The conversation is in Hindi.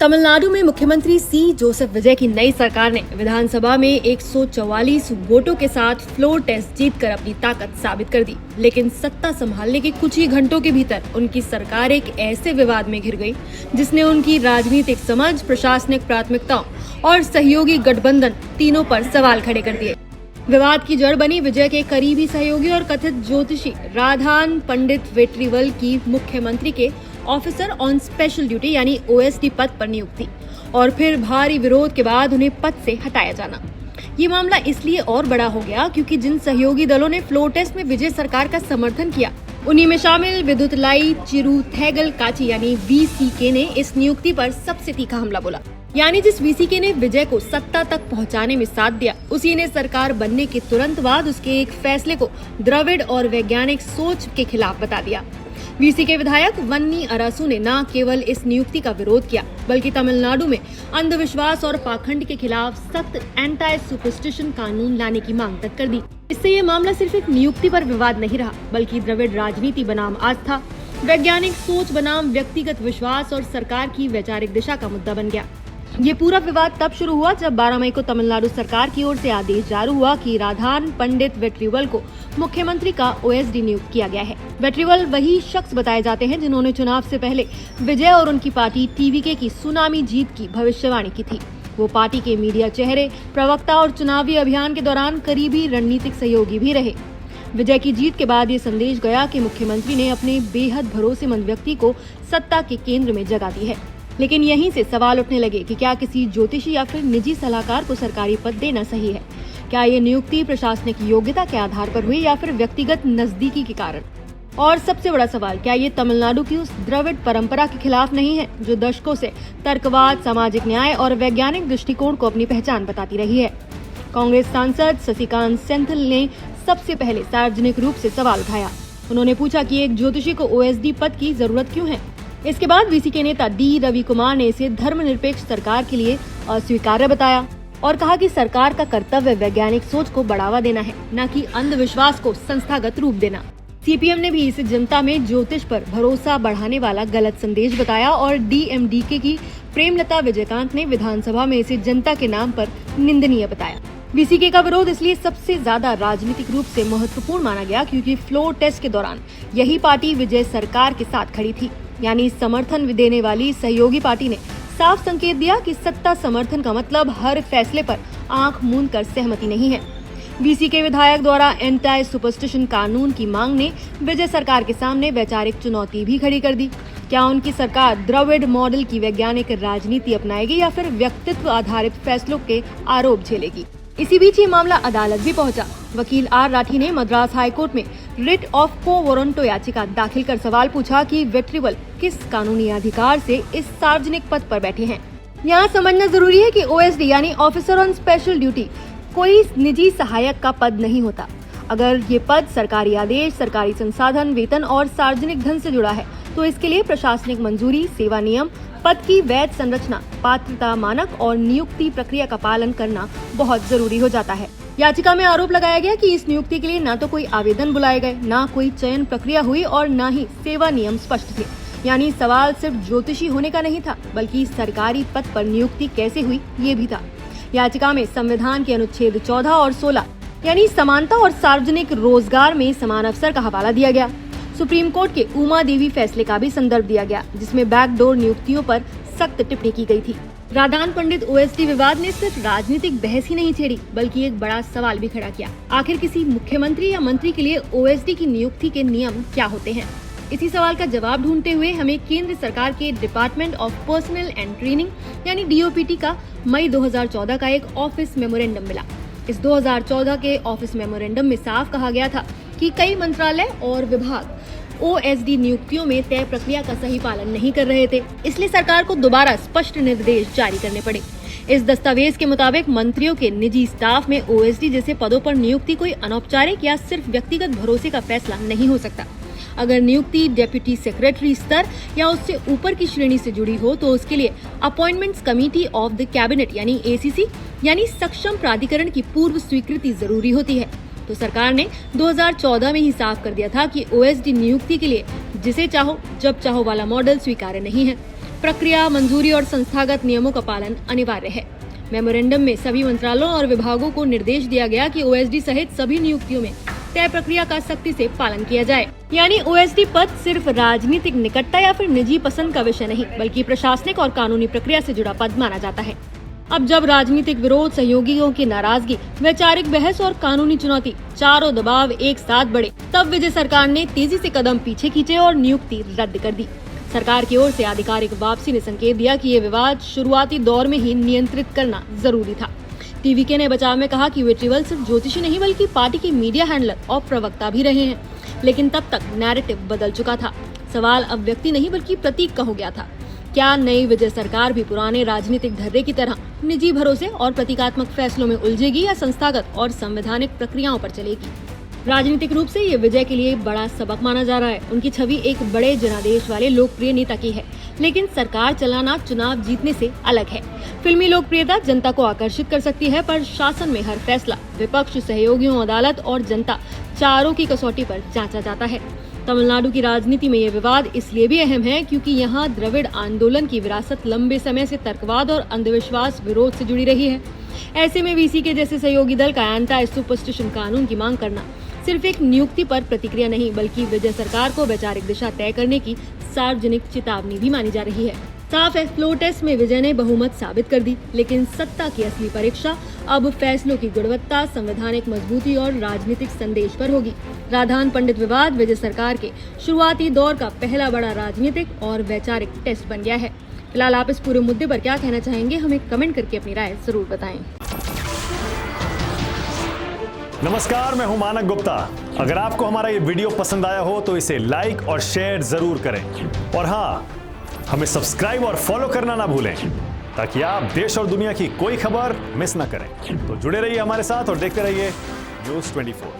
तमिलनाडु में मुख्यमंत्री सी जोसेफ विजय की नई सरकार ने विधानसभा में 144 वोटों के साथ फ्लोर टेस्ट जीतकर अपनी ताकत साबित कर दी। लेकिन सत्ता संभालने के कुछ ही घंटों के भीतर उनकी सरकार एक ऐसे विवाद में घिर गई जिसने उनकी राजनीतिक समझ, प्रशासनिक प्राथमिकताओं और सहयोगी गठबंधन तीनों पर सवाल खड़े कर दिए। विवाद की जड़ बनी विजय के करीबी सहयोगी और कथित ज्योतिषी राधान पंडित वेट्रीवल की मुख्यमंत्री के ऑफिसर ऑन स्पेशल ड्यूटी यानी ओएसडी पद पर नियुक्ति और फिर भारी विरोध के बाद उन्हें पद से हटाया जाना। ये मामला इसलिए और बड़ा हो गया क्योंकि जिन सहयोगी दलों ने फ्लोर टेस्ट में विजय सरकार का समर्थन किया उन्हीं में शामिल विदुतलाई चिरुथैगल काची यानी वीसीके ने इस नियुक्ति पर सबसे तीखा हमला बोला। यानी जिस वीसीके ने विजय को सत्ता तक पहुंचाने में साथ दिया, उसी ने सरकार बनने के तुरंत बाद उसके एक फैसले को द्रविड़ और वैज्ञानिक सोच के खिलाफ बता दिया। वीसीके विधायक वन्नी अरासू ने न केवल इस नियुक्ति का विरोध किया बल्कि तमिलनाडु में अंधविश्वास और पाखंड के खिलाफ सख्त एंटी सुपरस्टिशन कानून लाने की मांग तक कर दी। इससे ये मामला सिर्फ एक नियुक्ति पर विवाद नहीं रहा बल्कि द्रविड़ राजनीति बनाम आस्था, वैज्ञानिक सोच बनाम व्यक्तिगत विश्वास और सरकार की वैचारिक दिशा का मुद्दा बन गया। ये पूरा विवाद तब शुरू हुआ जब 12 मई को तमिलनाडु सरकार की ओर से आदेश जारी हुआ कि राधान पंडित वेट्रीवल को मुख्यमंत्री का ओएसडी नियुक्त किया गया है। वेट्रीवल वही शख्स बताए जाते हैं जिन्होंने चुनाव से पहले विजय और उनकी पार्टी टीवीके की सुनामी जीत की भविष्यवाणी की थी। वो पार्टी के मीडिया चेहरे, प्रवक्ता और चुनावी अभियान के दौरान करीबी रणनीतिक सहयोगी भी रहे। विजय की जीत के बाद ये संदेश गया कि मुख्यमंत्री ने अपने बेहद भरोसेमंद व्यक्ति को सत्ता के केंद्र में जगह दी है। लेकिन यहीं से सवाल उठने लगे कि क्या किसी ज्योतिषी या फिर निजी सलाहकार को सरकारी पद देना सही है? क्या ये नियुक्ति प्रशासनिक योग्यता के आधार पर हुई या फिर व्यक्तिगत नजदीकी के कारण? और सबसे बड़ा सवाल, क्या ये तमिलनाडु की उस द्रविड़ परंपरा के खिलाफ नहीं है जो दशकों से तर्कवाद, सामाजिक न्याय और वैज्ञानिक दृष्टिकोण को अपनी पहचान बताती रही है? कांग्रेस सांसद शशिकांत सेंथिल ने सबसे पहले सार्वजनिक रूप से सवाल उठाया। उन्होंने पूछा कि एक ज्योतिषी को ओएसडी पद की जरूरत क्यों है? इसके बाद वीसीके नेता डी रवि कुमार ने इसे धर्मनिरपेक्ष सरकार के लिए अस्वीकार्य बताया और कहा कि सरकार का कर्तव्य वैज्ञानिक सोच को बढ़ावा देना है, न कि अंधविश्वास को संस्थागत रूप देना। सीपीएम ने भी इसे जनता में ज्योतिष पर भरोसा बढ़ाने वाला गलत संदेश बताया और डीएमडीके की प्रेमलता विजयकांत ने विधानसभा में इसे जनता के नाम पर निंदनीय बताया। वीसीके का विरोध इसलिए सबसे ज्यादा राजनीतिक रूप से महत्वपूर्ण माना गया क्योंकि फ्लोर टेस्ट के दौरान यही पार्टी विजय सरकार के साथ खड़ी थी। यानी समर्थन देने वाली सहयोगी पार्टी ने साफ संकेत दिया कि सत्ता समर्थन का मतलब हर फैसले पर आंख मूंद कर सहमति नहीं है। वीसीके विधायक द्वारा एंटी सुपरस्टिशन कानून की मांग ने विजय सरकार के सामने वैचारिक चुनौती भी खड़ी कर दी। क्या उनकी सरकार द्रविड़ मॉडल की वैज्ञानिक राजनीति अपनाएगी या फिर व्यक्तित्व आधारित फैसलों के आरोप झेलेगी? इसी बीच ये मामला अदालत भी पहुंचा। वकील आर राठी ने मद्रास हाईकोर्ट में रिट ऑफ को वारंटो याचिका दाखिल कर सवाल पूछा कि वेट्रीवल किस कानूनी अधिकार से इस सार्वजनिक पद पर बैठे हैं। यहाँ समझना जरूरी है कि ओएसडी यानी ऑफिसर ऑन स्पेशल ड्यूटी कोई निजी सहायक का पद नहीं होता। अगर ये पद सरकारी आदेश, सरकारी संसाधन, वेतन और सार्वजनिक धन से जुड़ा है तो इसके लिए प्रशासनिक मंजूरी, सेवा नियम, पद की वैध संरचना, पात्रता मानक और नियुक्ति प्रक्रिया का पालन करना बहुत जरूरी हो जाता है। याचिका में आरोप लगाया गया कि इस नियुक्ति के लिए न तो कोई आवेदन बुलाए गए, न कोई चयन प्रक्रिया हुई और न ही सेवा नियम स्पष्ट थे। यानी सवाल सिर्फ ज्योतिषी होने का नहीं था बल्कि सरकारी पद पर नियुक्ति कैसे हुई ये भी था। याचिका में संविधान के अनुच्छेद 14 और 16 यानी समानता और सार्वजनिक रोजगार में समान अवसर का हवाला दिया गया। सुप्रीम कोर्ट के उमा देवी फैसले का भी संदर्भ दिया गया जिसमें बैकडोर नियुक्तियों पर सख्त टिप्पणी की गई थी। राधान पंडित ओएसडी विवाद ने सिर्फ राजनीतिक बहस ही नहीं छेड़ी बल्कि एक बड़ा सवाल भी खड़ा किया। आखिर किसी मुख्यमंत्री या मंत्री के लिए ओएसडी की नियुक्ति के नियम क्या होते हैं? इसी सवाल का जवाब ढूंढते हुए हमें केंद्र सरकार के department of personal and training यानी डीओपीटी का मई 2014 का एक ऑफिस मेमोरेंडम मिला। इस 2014 के ऑफिस मेमोरेंडम में साफ कहा गया था कि कई मंत्रालय और विभाग ओएसडी नियुक्तियों में तय प्रक्रिया का सही पालन नहीं कर रहे थे, इसलिए सरकार को दोबारा स्पष्ट निर्देश जारी करने पड़े। इस दस्तावेज के मुताबिक मंत्रियों के निजी स्टाफ में ओएसडी जैसे पदों पर नियुक्ति कोई अनौपचारिक या सिर्फ व्यक्तिगत भरोसे का फैसला नहीं हो सकता। अगर नियुक्ति डेप्यूटी सेक्रेटरी स्तर या उससे ऊपर की श्रेणी से जुड़ी हो तो उसके लिए appointments committee of the cabinet यानी एसीसी यानी सक्षम प्राधिकरण की पूर्व स्वीकृति जरूरी होती है। तो सरकार ने 2014 में ही साफ कर दिया था कि ओएसडी नियुक्ति के लिए जिसे चाहो जब चाहो वाला मॉडल स्वीकार्य नहीं है। प्रक्रिया, मंजूरी और संस्थागत नियमों का पालन अनिवार्य है। मेमोरेंडम में सभी मंत्रालयों और विभागों को निर्देश दिया गया कि ओएसडी सहित सभी नियुक्तियों में तय प्रक्रिया का सख्ती से पालन किया जाए। यानी ओएसडी पद सिर्फ राजनीतिक निकटता या फिर निजी पसंद का विषय नहीं, बल्कि प्रशासनिक और कानूनी प्रक्रिया से जुड़ा पद माना जाता है। अब जब राजनीतिक विरोध, सहयोगियों की नाराजगी, वैचारिक बहस और कानूनी चुनौती, चारों दबाव एक साथ बढ़े, तब विजय सरकार ने तेजी से कदम पीछे खींचे और नियुक्ति रद्द कर दी। सरकार की ओर से आधिकारिक वापसी ने संकेत दिया कि ये विवाद शुरुआती दौर में ही नियंत्रित करना जरूरी था। टीवीके ने बचाव में कहा कि वे केवल सिर्फ ज्योतिषी नहीं बल्कि पार्टी के मीडिया हैंडलर और प्रवक्ता भी रहे हैं। लेकिन तब तक नैरेटिव बदल चुका था। सवाल अब व्यक्ति नहीं बल्कि प्रतीक का हो गया था। क्या नई विजय सरकार भी पुराने राजनीतिक ढर्रे की तरह निजी भरोसे और प्रतीकात्मक फैसलों में उलझेगी या संस्थागत और संवैधानिक प्रक्रियाओं पर चलेगी? राजनीतिक रूप से ये विजय के लिए बड़ा सबक माना जा रहा है। उनकी छवि एक बड़े जनादेश वाले लोकप्रिय नेता की है, लेकिन सरकार चलाना चुनाव जीतने से अलग है। फिल्मी लोकप्रियता जनता को आकर्षित कर सकती है, पर शासन में हर फैसला विपक्ष, सहयोगियों, अदालत और जनता चारों की कसौटी पर जांचा जाता है। तमिलनाडु की राजनीति में ये विवाद इसलिए भी अहम है क्योंकि यहाँ द्रविड़ आंदोलन की विरासत लंबे समय से तर्कवाद और अंधविश्वास विरोध से जुड़ी रही है। ऐसे में वीसी के जैसे सहयोगी दल का एंटी सुपरस्टिशन कानून की मांग करना सिर्फ एक नियुक्ति पर प्रतिक्रिया नहीं, बल्कि विजय सरकार को वैचारिक दिशा तय करने की सार्वजनिक चेतावनी भी मानी जा रही है। साफ है, फ्लोर टेस्ट में विजय ने बहुमत साबित कर दी, लेकिन सत्ता की असली परीक्षा अब फैसलों की गुणवत्ता, संवैधानिक मजबूती और राजनीतिक संदेश पर होगी। राधान पंडित विवाद विजय सरकार के शुरुआती दौर का पहला बड़ा राजनीतिक और वैचारिक टेस्ट बन गया है। फिलहाल आप इस पूरे मुद्दे पर क्या कहना चाहेंगे, हमें कमेंट करके अपनी राय जरूर बताएं। नमस्कार, मैं हूं मानक गुप्ता। अगर आपको हमारा ये वीडियो पसंद आया हो तो इसे लाइक और शेयर जरूर करें, और हाँ, हमें सब्सक्राइब और फॉलो करना ना भूलें ताकि आप देश और दुनिया की कोई खबर मिस ना करें। तो जुड़े रहिए हमारे साथ और देखते रहिए न्यूज़ 24।